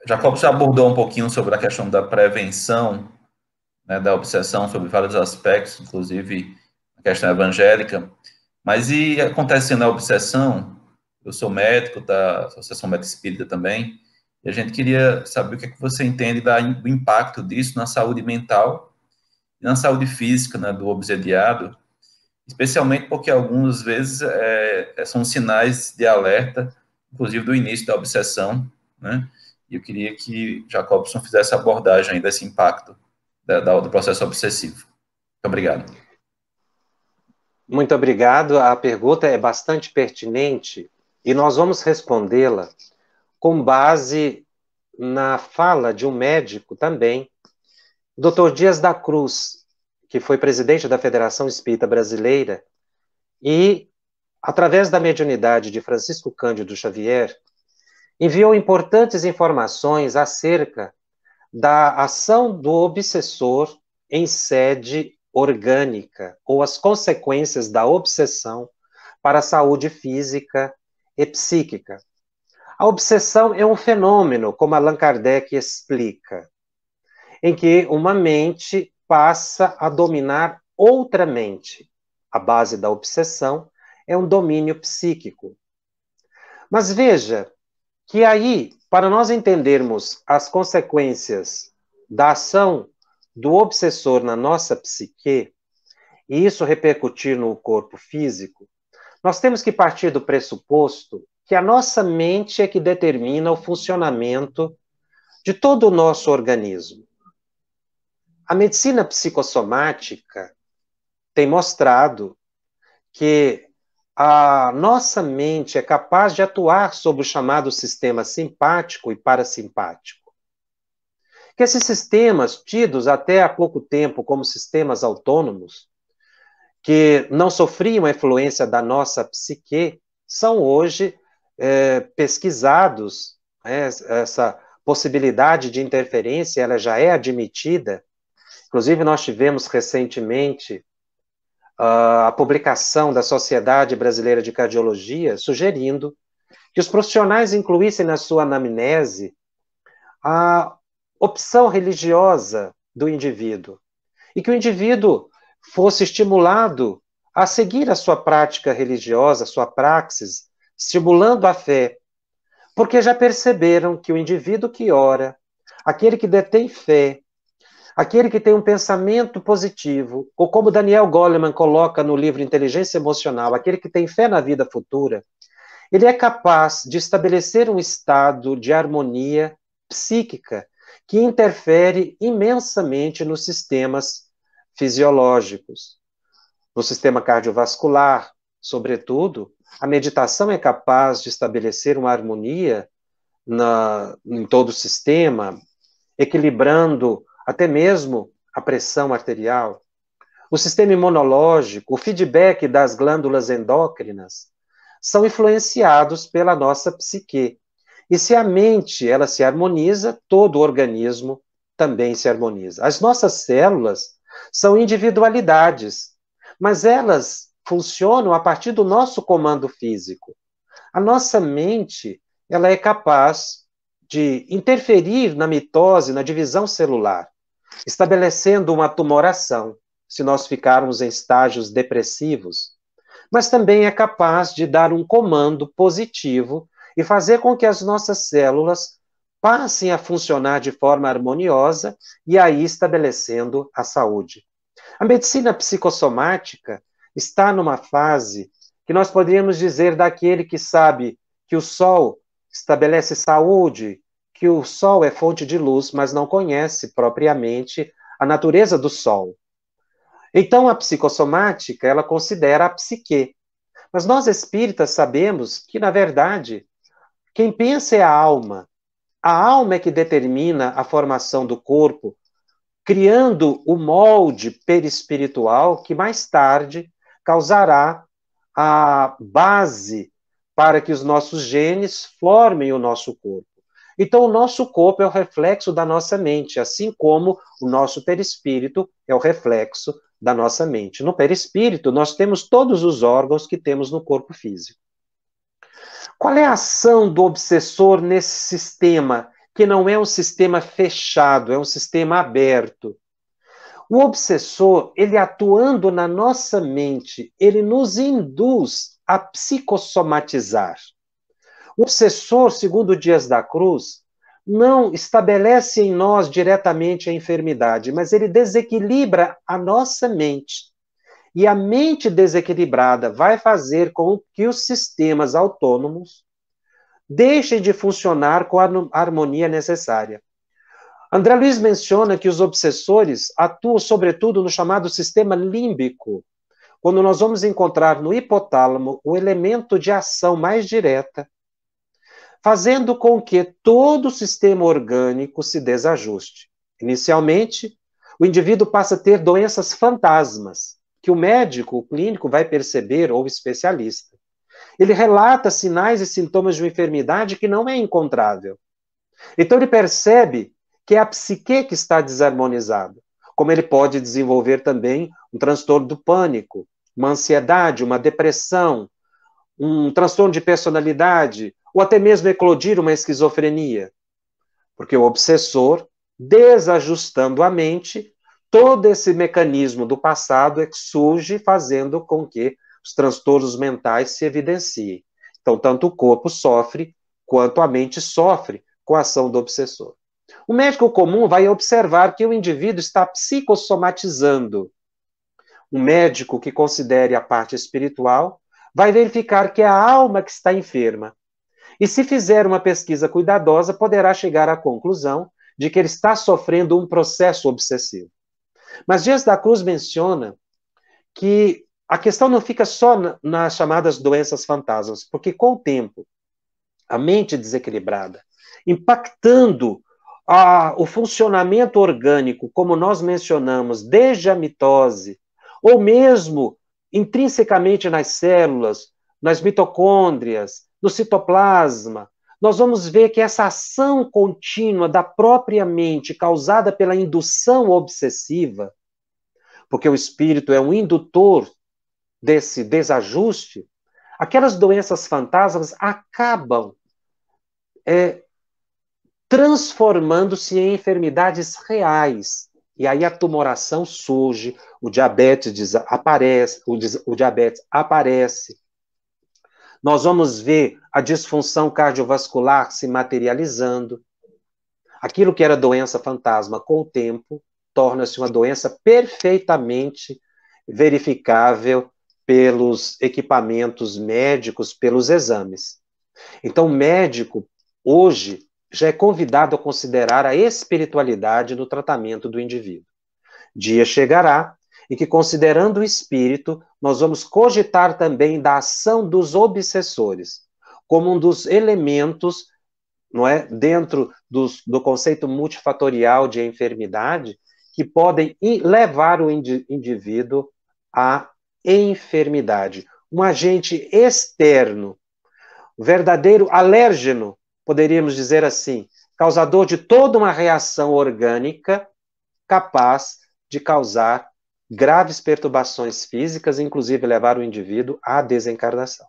Jacob já abordou um pouquinho sobre a questão da prevenção, né, da obsessão, sobre vários aspectos, inclusive a questão evangélica. Mas e acontecendo a obsessão? Eu sou médico da Associação Médica Espírita também, e a gente queria saber o que é que você entende do impacto disso na saúde mental e na saúde física, né, do obsediado, especialmente porque algumas vezes são sinais de alerta, inclusive do início da obsessão, né? E eu queria que Jacobson fizesse a abordagem aí desse impacto do processo obsessivo. Muito obrigado. Muito obrigado. A pergunta é bastante pertinente e nós vamos respondê-la com base na fala de um médico também, Dr. Dias da Cruz, que foi presidente da Federação Espírita Brasileira e, através da mediunidade de Francisco Cândido Xavier, enviou importantes informações acerca da ação do obsessor em sede orgânica, ou as consequências da obsessão para a saúde física e psíquica. A obsessão é um fenômeno, como Allan Kardec explica, em que uma mente passa a dominar outra mente. A base da obsessão é um domínio psíquico. Mas veja que aí, para nós entendermos as consequências da ação do obsessor na nossa psique, e isso repercutir no corpo físico, nós temos que partir do pressuposto que a nossa mente é que determina o funcionamento de todo o nosso organismo. A medicina psicossomática tem mostrado que a nossa mente é capaz de atuar sobre o chamado sistema simpático e parasimpático. Que esses sistemas, tidos até há pouco tempo como sistemas autônomos, que não sofriam a influência da nossa psique, são hoje pesquisados. Essa possibilidade de interferência ela já é admitida. Inclusive, nós tivemos recentemente a publicação da Sociedade Brasileira de Cardiologia sugerindo que os profissionais incluíssem na sua anamnese a opção religiosa do indivíduo e que o indivíduo fosse estimulado a seguir a sua prática religiosa, a sua praxis, estimulando a fé, porque já perceberam que o indivíduo que ora, aquele que detém fé, aquele que tem um pensamento positivo, ou como Daniel Goleman coloca no livro Inteligência Emocional, aquele que tem fé na vida futura, ele é capaz de estabelecer um estado de harmonia psíquica que interfere imensamente nos sistemas fisiológicos, no sistema cardiovascular, sobretudo. A meditação é capaz de estabelecer uma harmonia em todo o sistema, equilibrando até mesmo a pressão arterial. O sistema imunológico, o feedback das glândulas endócrinas são influenciados pela nossa psique. E se a mente ela se harmoniza, todo o organismo também se harmoniza. As nossas células são individualidades, mas elas funcionam a partir do nosso comando físico. A nossa mente ela é capaz de interferir na mitose, na divisão celular, estabelecendo uma tumoração, se nós ficarmos em estágios depressivos, mas também é capaz de dar um comando positivo e fazer com que as nossas células passem a funcionar de forma harmoniosa e aí estabelecendo a saúde. A medicina psicossomática está numa fase que nós poderíamos dizer daquele que sabe que o sol estabelece saúde, que o sol é fonte de luz, mas não conhece propriamente a natureza do sol. Então, a psicossomática, ela considera a psique. Mas nós espíritas sabemos que, na verdade, quem pensa é a alma. A alma é que determina a formação do corpo, criando o molde perispiritual que mais tarde causará a base para que os nossos genes formem o nosso corpo. Então, o nosso corpo é o reflexo da nossa mente, assim como o nosso perispírito é o reflexo da nossa mente. No perispírito, nós temos todos os órgãos que temos no corpo físico. Qual é a ação do obsessor nesse sistema, que não é um sistema fechado, é um sistema aberto? O obsessor, ele atuando na nossa mente, ele nos induz a psicossomatizar. O obsessor, segundo Dias da Cruz, não estabelece em nós diretamente a enfermidade, mas ele desequilibra a nossa mente. E a mente desequilibrada vai fazer com que os sistemas autônomos deixem de funcionar com a harmonia necessária. André Luiz menciona que os obsessores atuam sobretudo no chamado sistema límbico, quando nós vamos encontrar no hipotálamo o elemento de ação mais direta, fazendo com que todo o sistema orgânico se desajuste. Inicialmente, o indivíduo passa a ter doenças fantasmas, que o médico, o clínico, vai perceber, ou o especialista. Ele relata sinais e sintomas de uma enfermidade que não é encontrável. Então ele percebe que é a psique que está desarmonizada, como ele pode desenvolver também um transtorno do pânico, uma ansiedade, uma depressão, um transtorno de personalidade, ou até mesmo eclodir uma esquizofrenia. Porque o obsessor, desajustando a mente, todo esse mecanismo do passado é que surge fazendo com que os transtornos mentais se evidenciem. Então, tanto o corpo sofre, quanto a mente sofre com a ação do obsessor. O médico comum vai observar que o indivíduo está psicossomatizando. Um médico que considere a parte espiritual vai verificar que é a alma que está enferma. E se fizer uma pesquisa cuidadosa, poderá chegar à conclusão de que ele está sofrendo um processo obsessivo. Mas Dias da Cruz menciona que a questão não fica só nas chamadas doenças fantasmas, porque com o tempo, a mente desequilibrada, impactando o funcionamento orgânico, como nós mencionamos, desde a mitose, ou mesmo intrinsecamente nas células, nas mitocôndrias, no citoplasma, nós vamos ver que essa ação contínua da própria mente, causada pela indução obsessiva, porque o espírito é um indutor desse desajuste, aquelas doenças fantasmas acabam transformando-se em enfermidades reais. E aí a tumoração surge, o diabetes aparece, o diabetes aparece. Nós vamos ver a disfunção cardiovascular se materializando. Aquilo que era doença fantasma, com o tempo, torna-se uma doença perfeitamente verificável pelos equipamentos médicos, pelos exames. Então, o médico, hoje, já é convidado a considerar a espiritualidade no tratamento do indivíduo. Dia chegará em que, considerando o espírito, nós vamos cogitar também da ação dos obsessores, como um dos elementos, não é, dentro do conceito multifatorial de enfermidade, que podem levar o indivíduo à enfermidade. Um agente externo, verdadeiro alérgeno, poderíamos dizer assim, causador de toda uma reação orgânica capaz de causar graves perturbações físicas, inclusive levar o indivíduo à desencarnação.